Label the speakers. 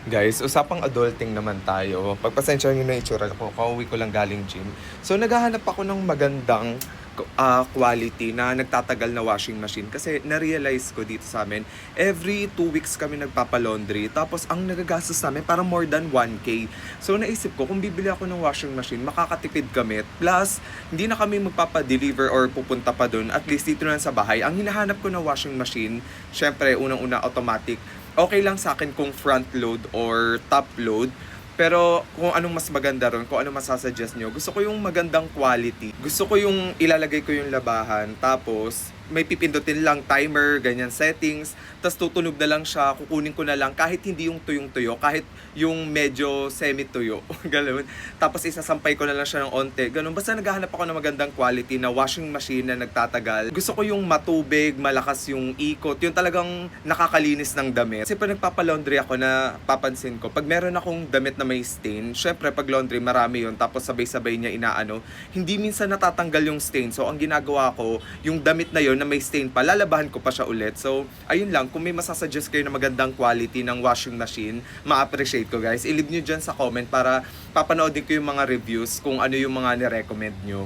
Speaker 1: Guys, usapang adulting naman tayo. Pagpasensya niyo na itsura ko, kauwi ko lang galing gym. So, naghahanap ako ng magandang quality na nagtatagal na washing machine. Kasi na-realize ko dito sa amin, every 2 weeks kami nagpapalaundry. Tapos, ang nagagastos namin parang more than 1K. So, naisip ko, kung bibili ako ng washing machine, makakatipid kami. Plus, hindi na kami magpapadeliver or pupunta pa dun. At least dito na sa bahay. Ang hinahanap ko na washing machine, syempre, unang-una automatic. Okay lang sa akin kung front load or top load. Pero kung anong mas maganda ron, kung anong masasuggest nyo, gusto ko yung magandang quality. Gusto ko yung ilalagay ko yung labahan, tapos may pipindutin lang timer, ganyan settings, tapos tutunog na lang siya, kukunin ko na lang kahit hindi yung tuyong-tuyo, kahit yung medyo semi-tuyo, gano'n. Tapos isasampay ko na lang siya ng onte, gano'n. Basta naghahanap ako ng magandang quality na washing machine na nagtatagal. Gusto ko yung matubig, malakas yung ikot, yung talagang nakakalinis ng damit. Kasi pag nagpapalaundry ako, na papansin ko, pag meron akong damit na may stain, syempre pag laundry marami yun, tapos sabay-sabay niya inaano, hindi minsan natatanggal yung stain. So ang ginagawa ko, yung damit na yun na may stain pa, lalabahan ko pa siya ulit. So ayun lang, kung may masasuggest kayo na magandang quality ng washing machine, ma-appreciate ko guys. I-leave nyo dyan sa comment para papanoodin ko yung mga reviews kung ano yung mga ni-recommend nyo.